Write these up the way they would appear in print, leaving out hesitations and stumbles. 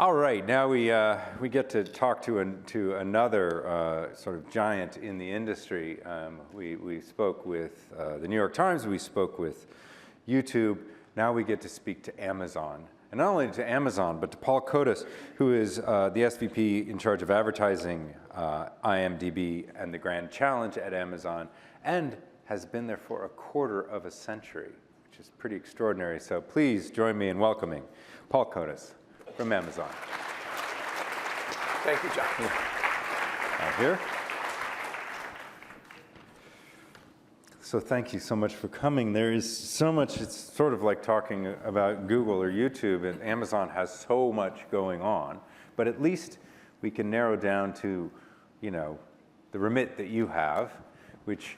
All right, now we get to talk to another sort of giant in the industry. We spoke with the New York Times, we spoke with YouTube. Now we get to speak to Amazon. And not only to Amazon, but to Paul Kotas, who is the SVP in charge of advertising, IMDb, and the Grand Challenge at Amazon, and has been there for a quarter of a century, which is pretty extraordinary. So please join me in welcoming Paul Kotas from Amazon. Thank you, John. Out here. So thank you so much for coming. There is so much, it's sort of like talking about Google or YouTube, and Amazon has so much going on, but at least we can narrow down to, the remit that you have, which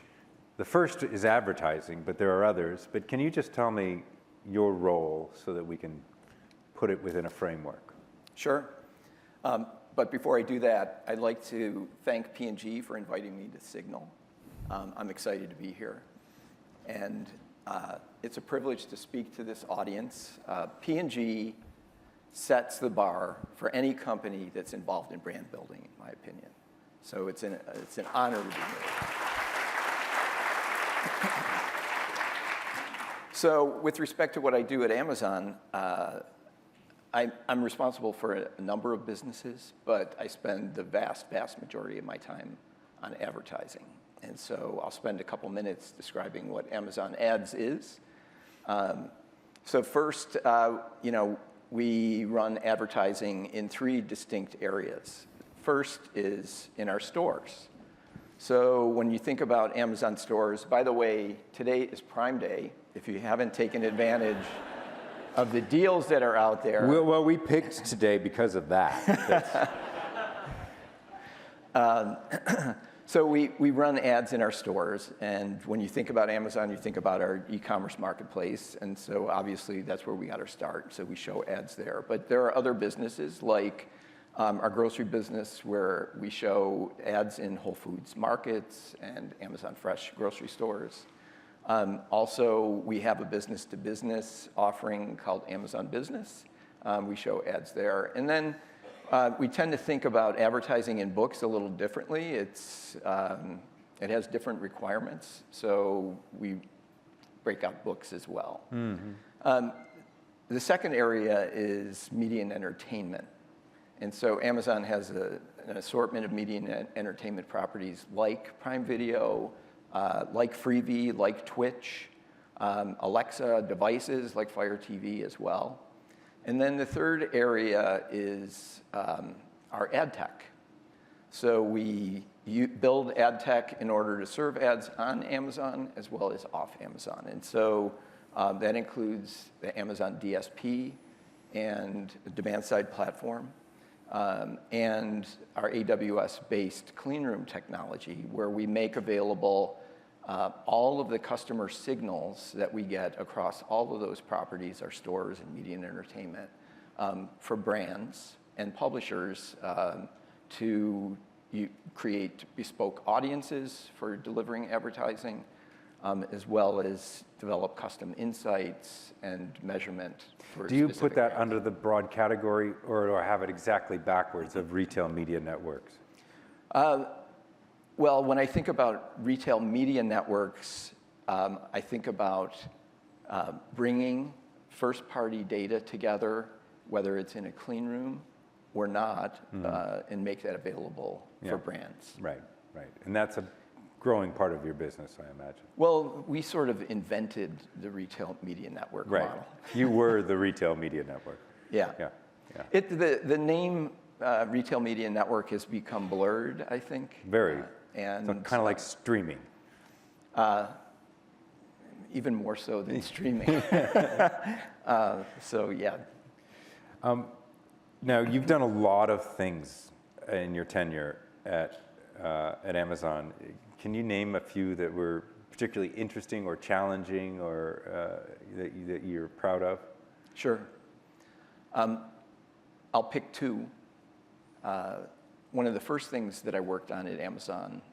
the first is advertising, but there are others. But can you just tell me your role so that we can put it within a framework? Sure. But before I do that, I'd like to thank P&G for inviting me to Signal. I'm excited to be here. And it's a privilege to speak to this audience. P&G sets the bar for any company that's involved in brand building, in my opinion. So it's an honor to be here. So with respect to what I do at Amazon, I'm responsible for a number of businesses, but I spend the vast majority of my time on advertising. And so I'll spend a couple minutes describing what Amazon Ads is. So first, we run advertising in 3 distinct areas. First is in our stores. So when you think about Amazon stores, by the way, today is Prime Day. If you haven't taken advantage of the deals that are out there. Well, we picked today because of that. So we run ads in our stores, and when you think about Amazon, you think about our e-commerce marketplace, and so obviously that's where we got our start, so we show ads there. But there are other businesses like our grocery business where we show ads in Whole Foods markets and Amazon Fresh grocery stores. Also, we have a business-to-business offering called Amazon Business. We show ads there. And then we tend to think about advertising in books a little differently. It has different requirements, so we break out books as well. Mm-hmm. The second area is media and entertainment. And so Amazon has an assortment of media and entertainment properties like Prime Video, like Freevee, like Twitch, Alexa devices like Fire TV as well. And then the third area is our ad tech. So we build ad tech in order to serve ads on Amazon as well as off Amazon. And so that includes the Amazon DSP and the demand-side platform, and our AWS-based clean room technology, where we make available all of the customer signals that we get across all of those properties, our stores and media and entertainment, for brands and publishers to create bespoke audiences for delivering advertising, as well as develop custom insights and measurement for Do you put that ads. under the broad category, or do I have it exactly backwards of retail media networks? Well, when I think about retail media networks, I think about bringing first-party data together, whether it's in a clean room or not, and make that available for brands. Right. And that's a growing part of your business, I imagine. Well, we sort of invented the retail media network model. You were the retail media network. Yeah. The name retail media network has become blurred, I think. Very. And so kind of like streaming. Even more so than streaming. So yeah. Now you've done a lot of things in your tenure at Amazon. Can you name a few that were particularly interesting or challenging, or that you're proud of? Sure. I'll pick 2. One of the first things that I worked on at Amazon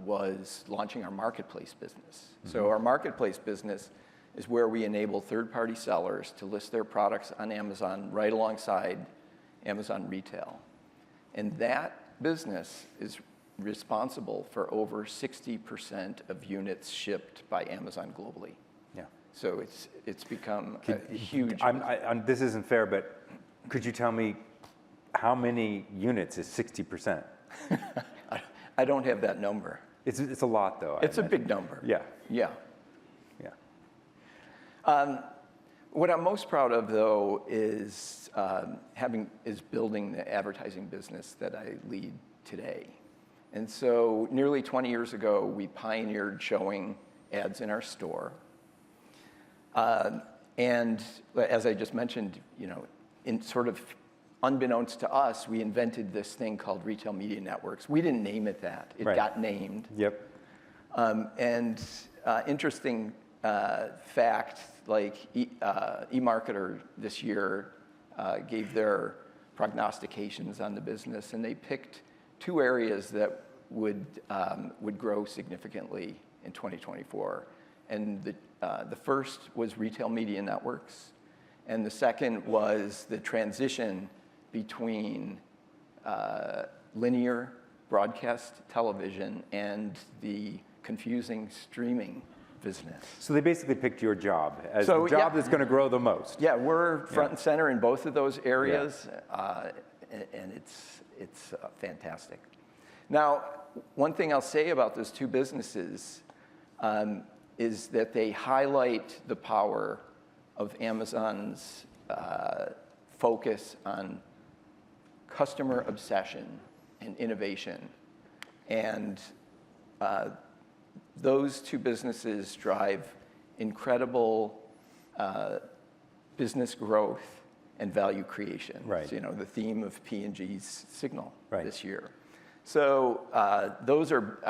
was launching our marketplace business. Mm-hmm. So our marketplace business is where we enable third-party sellers to list their products on Amazon right alongside Amazon Retail. And that business is responsible for over 60% of units shipped by Amazon globally. Yeah. So it's become a huge. This isn't fair, but could you tell me how many units is 60%? I don't have that number. It's a lot, though. It's a big number. Yeah. Yeah. Yeah. What I'm most proud of, though, is building the advertising business that I lead today. And so nearly 20 years ago, we pioneered showing ads in our store. And as I just mentioned, in sort of unbeknownst to us, we invented this thing called retail media networks. We didn't name it that. It got named. Yep. Interesting fact, like eMarketer this year gave their prognostications on the business, and they picked 2 areas that would grow significantly in 2024. And the first was retail media networks, and the second was the transition between linear broadcast television and the confusing streaming business. So they basically picked your job as the job that's going to grow the most. Yeah, we're front and center in both of those areas, and it's fantastic. Now, one thing I'll say about those 2 businesses is that they highlight the power of Amazon's focus on customer obsession and innovation. And those 2 businesses drive incredible business growth and value creation. Right. So, the theme of P&G's signal this year. So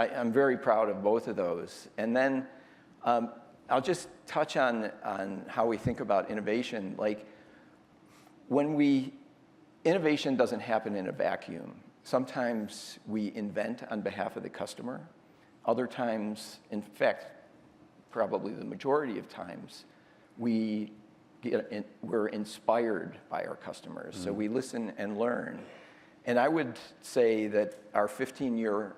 I'm very proud of both of those. And then I'll just touch on how we think about innovation. Like, innovation doesn't happen in a vacuum. Sometimes we invent on behalf of the customer. Other times, in fact, probably the majority of times, we're inspired by our customers. So we listen and learn. And I would say that our 15-year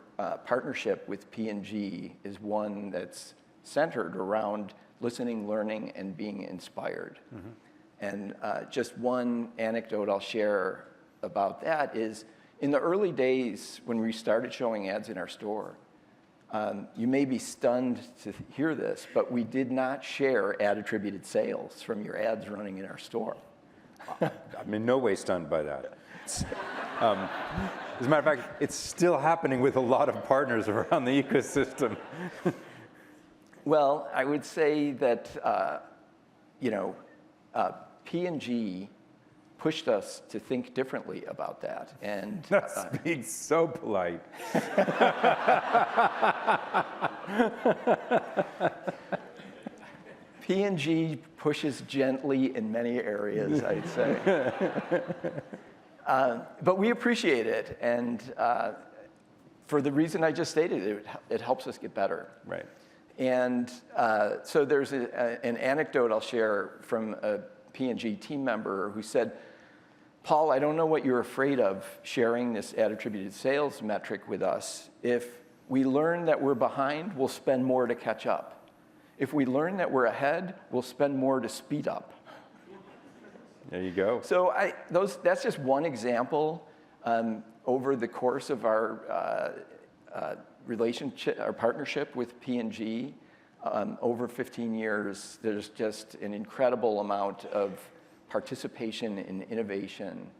partnership with P&G is one that's centered around listening, learning, and being inspired. And just one anecdote I'll share about that is, in the early days when we started showing ads in our store, you may be stunned to hear this, but we did not share ad-attributed sales from your ads running in our store. I'm in no way stunned by that. As a matter of fact, it's still happening with a lot of partners around the ecosystem. Well, I would say that P&G pushed us to think differently about that. And that's being so polite. P&G pushes gently in many areas, I'd say. But we appreciate it, and for the reason I just stated, it helps us get better. Right. And so there's an anecdote I'll share from a P&G team member who said, "Paul, I don't know what you're afraid of sharing this ad-attributed sales metric with us. If we learn that we're behind, we'll spend more to catch up. If we learn that we're ahead, we'll spend more to speed up." There you go. So that's just one example. Over the course of our relationship, our partnership with P&G, over 15 years, there's just an incredible amount of participation in innovation,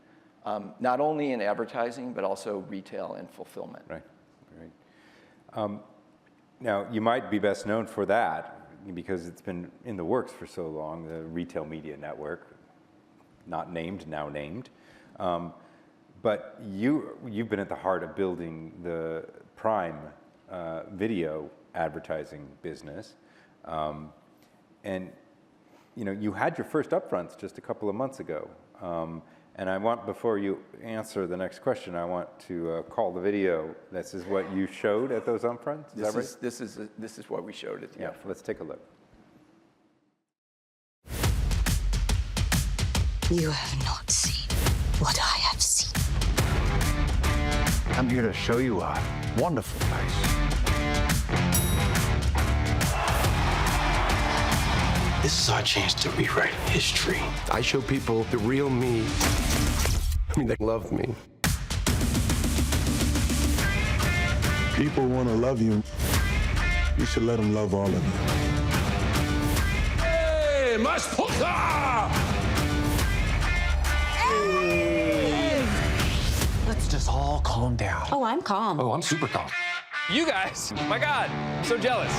not only in advertising, but also retail and fulfillment. Right, right. Now, you might be best known for that because it's been in the works for so long, the Retail Media Network, not named, now named. But you've been at the heart of building the Prime video advertising business. And you had your first upfronts just a couple of months ago. And I want, before you answer the next question, I want to call the video. This is what you showed at those upfronts? Is that right? This is what we showed at the upfront. Let's take a look. You have not seen what I have seen. I'm here to show you a wonderful place. This is our chance to rewrite history. I show people the real me. I mean, they love me. People want to love you. You should let them love all of you. Hey, mas puta! Hey! Let's just all calm down. Oh, I'm calm. Oh, I'm super calm. You guys, my God, I'm so jealous.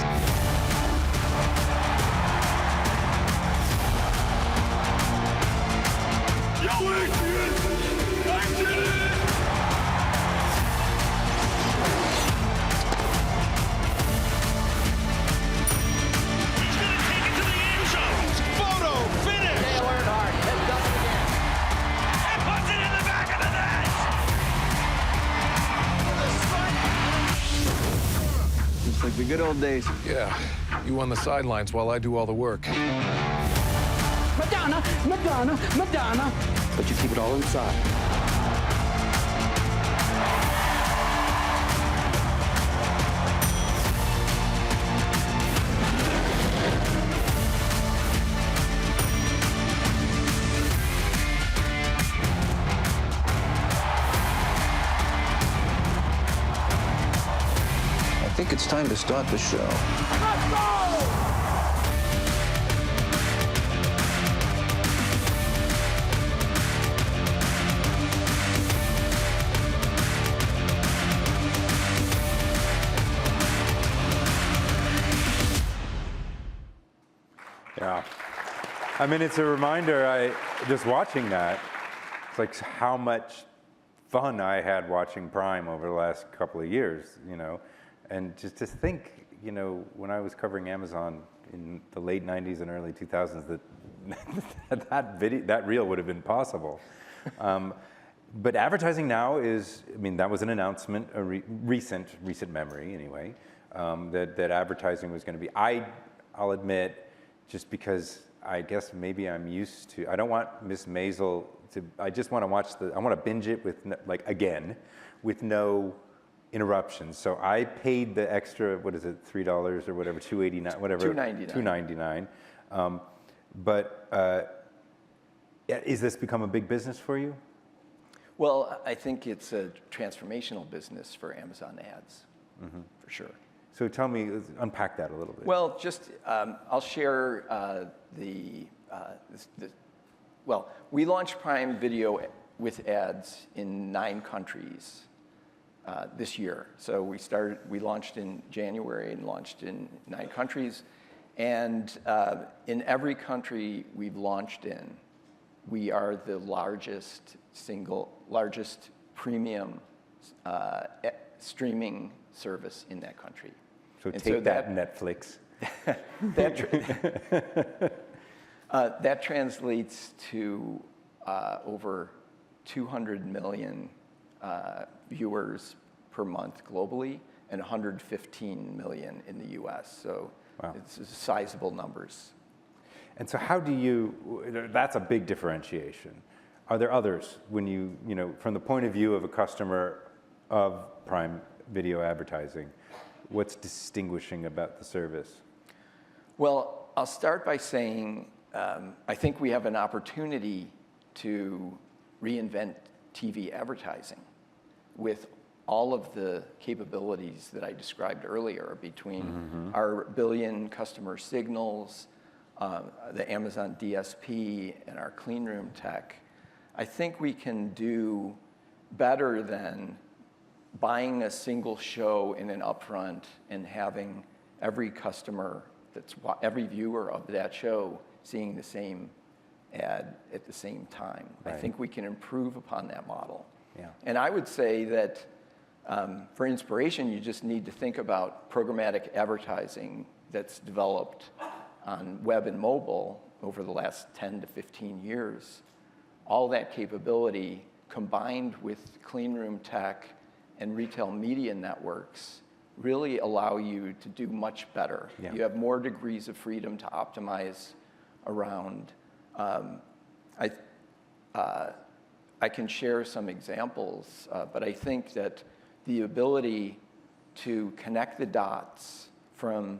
Just like the good old days. Yeah, you on the sidelines while I do all the work. Madonna, Madonna, Madonna. But you keep it all inside. I think it's time to start the show. Let's go! Yeah. I mean, it's a reminder, just watching that, it's like how much fun I had watching Prime over the last couple of years, you know, and just to think, you know, when I was covering Amazon in the late 90s and early 2000s, that reel would have been possible. But advertising now is, I mean, that was an announcement, a recent memory anyway, that advertising was going to be, I'll admit, just because I guess maybe I'm used to, I don't want Miss Maisel to, I just want to watch I want to binge it with, like, again, with no interruptions. So I paid the extra, what is it, $3 or whatever, $2.89, whatever. $2.99. $2.99. Is this become a big business for you? Well, I think it's a transformational business for Amazon ads, for sure. So tell me, unpack that a little bit. Well, just I'll share well, we launched Prime Video with ads in 9 countries this year. So we launched in January and launched in 9 countries. And in every country we've launched in, we are the largest premium streaming service in that country. So take that, Netflix. That translates to over 200 million viewers per month globally and 115 million in the US. So wow. It's sizable numbers. And so how do you, that's a big differentiation. Are there others when you know, from the point of view of a customer of Prime Video advertising, what's distinguishing about the service? Well, I'll start by saying I think we have an opportunity to reinvent TV advertising with all of the capabilities that I described earlier between our billion customer signals, the Amazon DSP, and our clean room tech. I think we can do better than buying a single show in an upfront and having every customer, every viewer of that show seeing the same ad at the same time. Right. I think we can improve upon that model. Yeah. And I would say that for inspiration, you just need to think about programmatic advertising that's developed on web and mobile over the last 10 to 15 years. All that capability combined with clean room tech and retail media networks really allow you to do much better. Yeah. You have more degrees of freedom to optimize around. I can share some examples, but I think that the ability to connect the dots from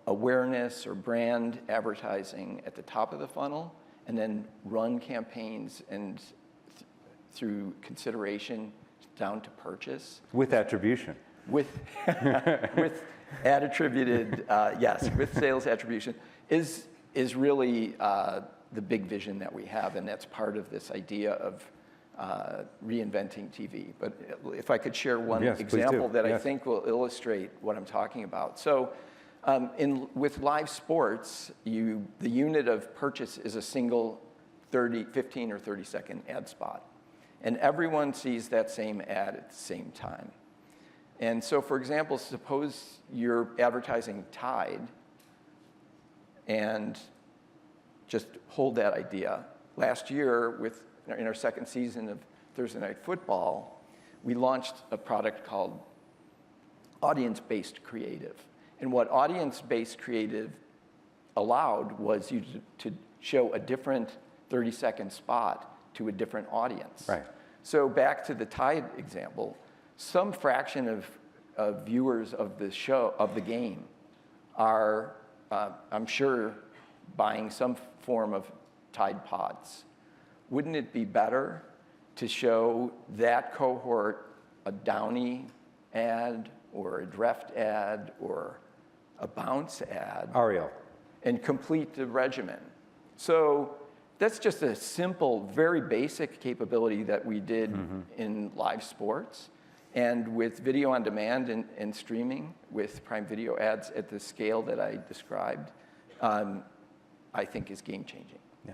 awareness or brand advertising at the top of the funnel, and then run campaigns and through consideration down to purchase. With attribution. With ad attributed, yes, with sales attribution is really the big vision that we have, and that's part of this idea of reinventing TV. But if I could share one example that I think will illustrate what I'm talking about. So with live sports, the unit of purchase is a single 15 or 30 second ad spot. And everyone sees that same ad at the same time. And so, for example, suppose you're advertising Tide, and just hold that idea. Last year, in our second season of Thursday Night Football, we launched a product called audience-based creative. And what audience-based creative allowed was you to show a different 30-second spot to a different audience. Right. So back to the Tide example, some fraction of viewers of the game are, I'm sure, buying some form of Tide Pods. Wouldn't it be better to show that cohort a Downy ad or a Dreft ad or a Bounce ad? Ariel. And complete the regimen. So that's just a simple, very basic capability that we did in live sports. And with video on demand and streaming, with Prime Video ads at the scale that I described, I think is game-changing. Yeah,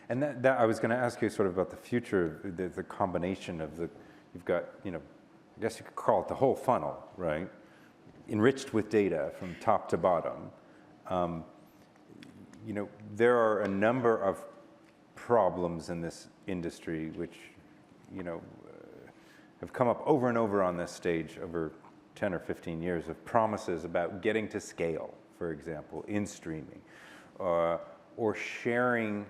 and that I was going to ask you sort of about the future, the combination of you've got, I guess you could call it the whole funnel, right? Enriched with data from top to bottom. There are a number of problems in this industry which, have come up over and over on this stage over 10 or 15 years of promises about getting to scale, for example, in streaming, or sharing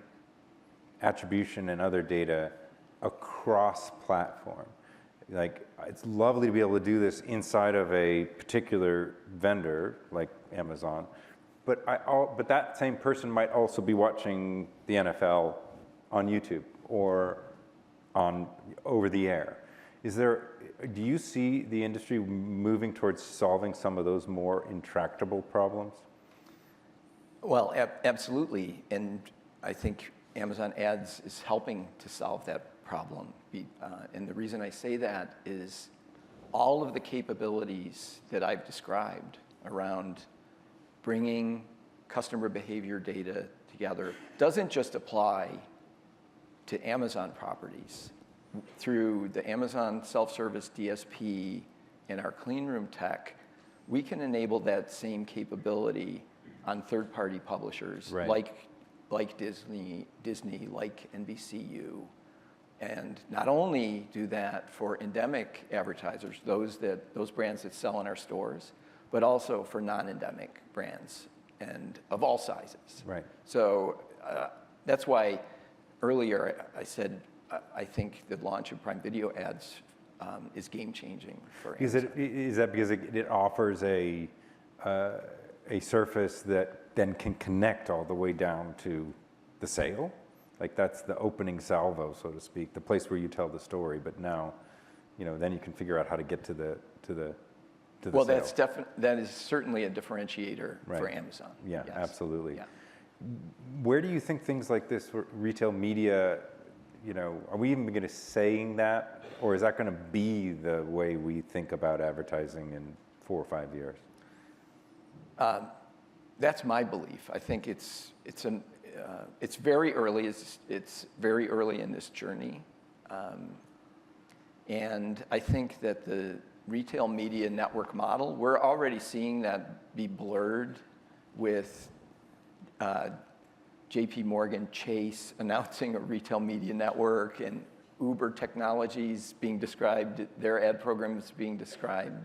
attribution and other data across platform. Like, it's lovely to be able to do this inside of a particular vendor like Amazon, but that same person might also be watching the NFL on YouTube or over the air. Do you see the industry moving towards solving some of those more intractable problems? Well, absolutely, and I think Amazon Ads is helping to solve that problem. And the reason I say that is all of the capabilities that I've described around bringing customer behavior data together doesn't just apply to Amazon properties. Through the Amazon self-service DSP and our clean room tech, we can enable that same capability on third-party publishers, right, like Disney, like NBCU, and not only do that for endemic advertisers, those brands that sell in our stores, but also for non-endemic brands and of all sizes. Right. So that's why earlier I said I think the launch of Prime Video ads is game-changing for Amazon. Is that because it offers a surface that then can connect all the way down to the sale? Like, that's the opening salvo, so to speak, the place where you tell the story. But now, then you can figure out how to get to the well, sale. that is certainly a differentiator for Amazon. Yeah, yes. Absolutely. Yeah. Where do you think things like this, retail media, are we even going to saying that, or is that going to be the way we think about advertising in 4 or 5 years? That's my belief. I think it's very early. It's very early in this journey, and I think that the retail media network model, we're already seeing that be blurred with JP Morgan Chase announcing a retail media network and Uber Technologies being described, their ad programs being described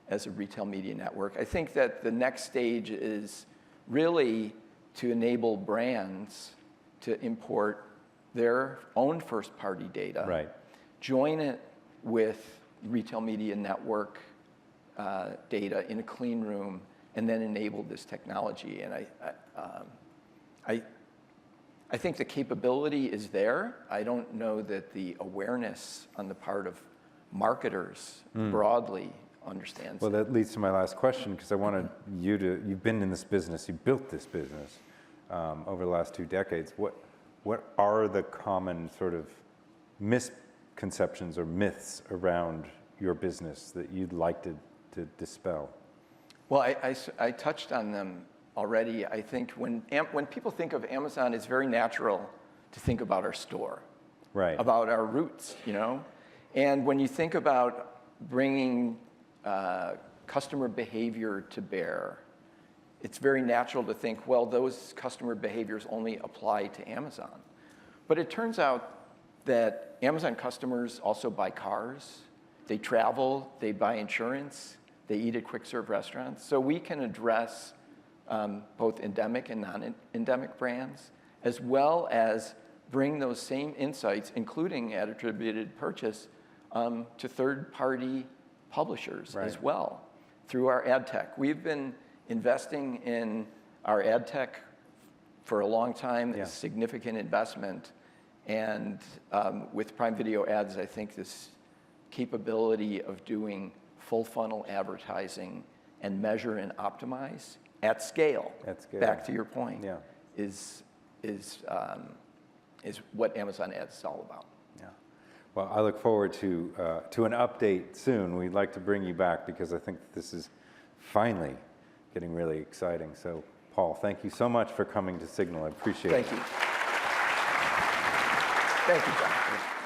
as a retail media network. I think that the next stage is really to enable brands to import their own first-party data, join it with retail media network data in a clean room and then enabled this technology. And I think the capability is there. I don't know that the awareness on the part of marketers broadly understands. Well, that leads to my last question, because I wanted you've been in this business, you built this business over the last 2 decades. What are the common sort of misconceptions or myths around your business that you'd like to dispel? Well, I touched on them already. I think when people think of Amazon, it's very natural to think about our store, Right. about our roots, you know? And when you think about bringing customer behavior to bear, it's very natural to think, well, those customer behaviors only apply to Amazon. But it turns out that Amazon customers also buy cars, they travel, they buy insurance, they eat at quick-serve restaurants. So we can address both endemic and non-endemic brands, as well as bring those same insights, including ad attributed purchase, to third-party publishers as well through our ad tech. We've been investing in our ad tech for a long time, a significant investment. And with Prime Video Ads, I think this capability of doing full funnel advertising and measure and optimize at scale, back to your point, is what Amazon Ads is all about. Yeah. Well, I look forward to an update soon. We'd like to bring you back because I think this is finally getting really exciting. So, Paul, thank you so much for coming to Signal. I appreciate it. Thank you. Thank you, John.